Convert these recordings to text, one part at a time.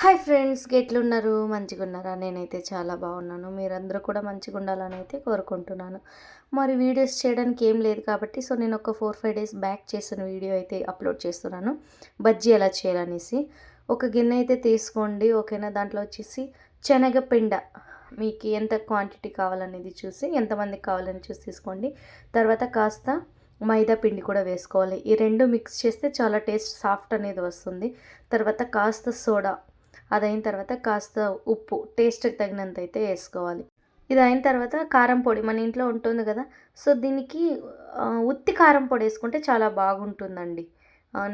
Hi friends, ఎట్లున్నారు? మంచిగున్నారా? నేనైతే చాలా బాగున్నాను. మీరందరూ కూడా మంచిగా ఉండాలని అయితే కోరుకుంటున్నాను. మరి వీడియోస్ చేయడానికి ఏం లేదు కాబట్టి నేను ఒక 4-5 డేస్ బ్యాక్ చేసిన వీడియో అయితే అప్లోడ్ చేస్తున్నాను. బజ్జీ ఎలా చేయాలనేసి. ఒక గిన్నె అయితే తీసుకోండి, ఓకేనా? దాంట్లో వచ్చేసి శనగపిండ మీకు ఎంత క్వాంటిటీ కావాలనేది చూసి, ఎంతమందికి కావాలని చూసి తీసుకోండి. తర్వాత కాస్త మైదా పిండి కూడా వేసుకోవాలి. ఈ రెండు మిక్స్ చేస్తే చాలా టేస్ట్ సాఫ్ట్ అనేది వస్తుంది. తర్వాత కాస్త సోడా, అదైన తర్వాత కాస్త ఉప్పు టేస్ట్కి తగినంత అయితే వేసుకోవాలి. ఇది అయిన తర్వాత కారం పొడి మన ఇంట్లో ఉంటుంది కదా. దీనికి ఉత్తి కారం పొడి వేసుకుంటే చాలా బాగుంటుందండి.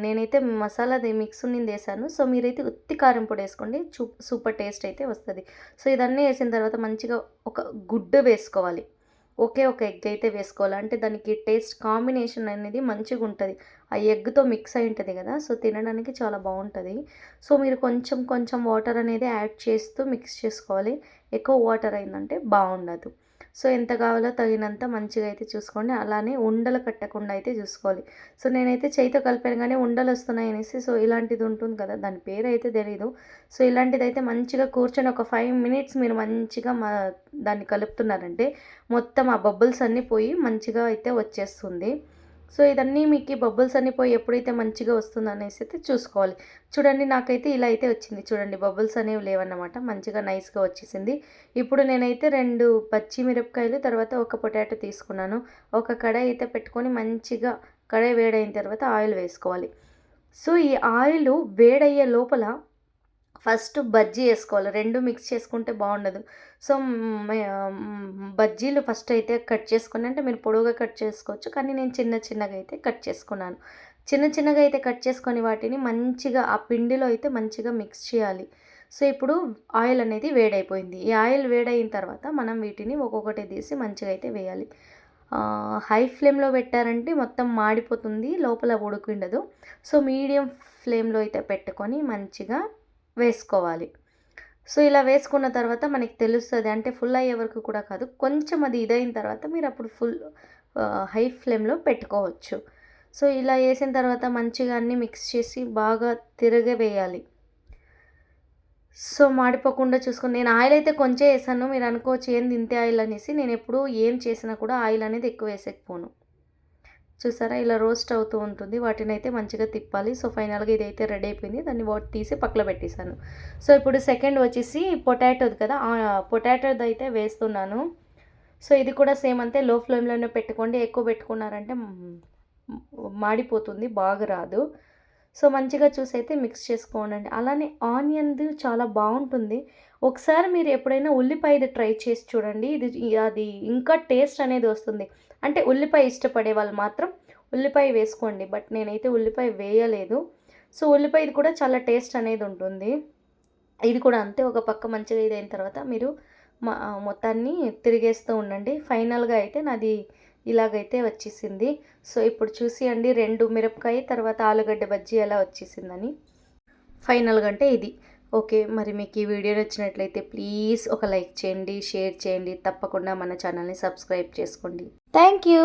నేనైతే మసాలాది మిక్స్ ఉన్నింది వేసాను. మీరైతే ఉత్తి కారం పొడి వేసుకోండి, సూపర్ టేస్ట్ అయితే వస్తుంది. ఇదన్నీ వేసిన తర్వాత మంచిగా ఒక గుడ్డు వేసుకోవాలి. ఒకే ఒక ఎగ్ అయితే వేసుకోవాలి. అంటే దానికి టేస్ట్ కాంబినేషన్ అనేది మంచిగా ఉంటుంది. ఆ ఎగ్తో మిక్స్ అయి ఉంటుంది కదా, తినడానికి చాలా బాగుంటుంది. మీరు కొంచెం కొంచెం వాటర్ అనేది యాడ్ చేస్తూ మిక్స్ చేసుకోవాలి. ఎక్కువ వాటర్ అయిందంటే బాగుండదు. ఎంత కావాలో తగినంత మంచిగా అయితే చూసుకోండి. అలానే ఉండలు కట్టకుండా అయితే చూసుకోవాలి. నేనైతే చేయితో కలిపాను కానీ ఉండలు వస్తున్నాయి అనేసి ఇలాంటిది ఉంటుంది కదా, దాని పేరు అయితే తెలీదు. ఇలాంటిదైతే మంచిగా కూర్చొని ఒక 5 మినిట్స్ మీరు మంచిగా దాన్ని కలుపుతున్నారంటే మొత్తం ఆ బబుల్స్ అన్నీ పోయి మంచిగా అయితే వచ్చేస్తుంది. ఇదన్నీ మీకు బబుల్స్ అన్నీ పోయి ఎప్పుడైతే మంచిగా వస్తుందో అనేసి అయితే చూసుకోవాలి. చూడండి, నాకైతే ఇలా అయితే వచ్చింది. చూడండి, బబుల్స్ అనేవి లేవన్నమాట, మంచిగా నైస్గా వచ్చేసింది. ఇప్పుడు నేనైతే 2 పచ్చిమిరపకాయలు, తర్వాత ఒక పొటాటో తీసుకున్నాను. ఒక కడాయి అయితే పెట్టుకొని మంచిగా కడాయి వేడైన తర్వాత ఆయిల్ వేసుకోవాలి. ఈ ఆయిల్ వేడయ్యే లోపల ఫస్ట్ బజ్జీ వేసుకోవాలి. 2 మిక్స్ చేసుకుంటే బాగుండదు. బజ్జీలు ఫస్ట్ అయితే కట్ చేసుకుని, అంటే మీరు పొడవుగా కట్ చేసుకోవచ్చు, కానీ నేను చిన్న చిన్నగా అయితే కట్ చేసుకున్నాను. చిన్న చిన్నగా అయితే కట్ చేసుకొని వాటిని మంచిగా ఆ పిండిలో అయితే మంచిగా మిక్స్ చేయాలి. ఇప్పుడు ఆయిల్ అనేది వేడైపోయింది. ఈ ఆయిల్ వేడైన తర్వాత మనం వీటిని ఒక్కొక్కటి తీసి మంచిగా అయితే వేయాలి. హై ఫ్లేమ్లో పెట్టారంటే మొత్తం మాడిపోతుంది, లోపల ఉడికిండదు. మీడియం ఫ్లేమ్లో అయితే పెట్టుకొని మంచిగా వేసుకోవాలి. ఇలా వేసుకున్న తర్వాత మనకి తెలుస్తుంది, అంటే ఫుల్ అయ్యే వరకు కూడా కాదు, కొంచెం అది ఇదైన తర్వాత మీరు అప్పుడు ఫుల్ హై ఫ్లేమ్లో పెట్టుకోవచ్చు. ఇలా వేసిన తర్వాత మంచిగా అన్నీ మిక్స్ చేసి బాగా తిరగవేయాలి. మాడిపోకుండా చూసుకొని, నేను ఆయిల్ అయితే కొంచెం వేసాను. మీరు అనుకోవచ్చు ఏంది ఇంతే ఆయిల్ అనేసి. నేను ఎప్పుడు ఏం చేసినా కూడా ఆయిల్ అనేది ఎక్కువ వేసేకపోను. చూసారా, ఇలా రోస్ట్ అవుతూ ఉంటుంది. వాటిని అయితే మంచిగా తిప్పాలి. ఫైనల్గా ఇదైతే రెడీ అయిపోయింది. దాన్ని తీసి పక్కన పెట్టేశాను. ఇప్పుడు సెకండ్ వచ్చేసి పొటాటోది కదా, పొటాటోది అయితే వేస్తున్నాను. ఇది కూడా సేమ్ అంతే, లో ఫ్లేమ్లోనే పెట్టుకోండి. ఎక్కువ పెట్టుకున్నారంటే మాడిపోతుంది, బాగా రాదు. మంచిగా చూసి అయితే మిక్స్ చేసుకోండి. అలానే ఆనియన్ది చాలా బాగుంటుంది. ఒకసారి మీరు ఎప్పుడైనా ఉల్లిపాయది ట్రై చేసి చూడండి. అది ఇంకా టేస్ట్ అనేది వస్తుంది. అంటే ఉల్లిపాయ ఇష్టపడే వాళ్ళు మాత్రం ఉల్లిపాయ వేసుకోండి. బట్ నేనైతే ఉల్లిపాయ వేయలేదు. ఉల్లిపాయది కూడా చాలా టేస్ట్ అనేది ఉంటుంది. ఇది కూడా అంతే, ఒక పక్క మంచిగా ఇదైన తర్వాత మీరు మొత్తాన్ని తిరిగేస్తూ ఉండండి. ఫైనల్గా అయితే నాది ఇలాగైతే వచ్చేసింది. ఇప్పుడు చూసియండి, 2 మిరపకాయ తర్వాత ఆలుగడ్డ బజ్జీ ఎలా వచ్చేసిందని. ఫైనల్గా అంటే ఇది. ఓకే, మరి మీకు ఈ వీడియో నచ్చినట్లయితే ప్లీజ్ ఒక లైక్ చేయండి, షేర్ చేయండి, తప్పకుండా మన ఛానల్ని సబ్స్క్రైబ్ చేసుకోండి. Thank you.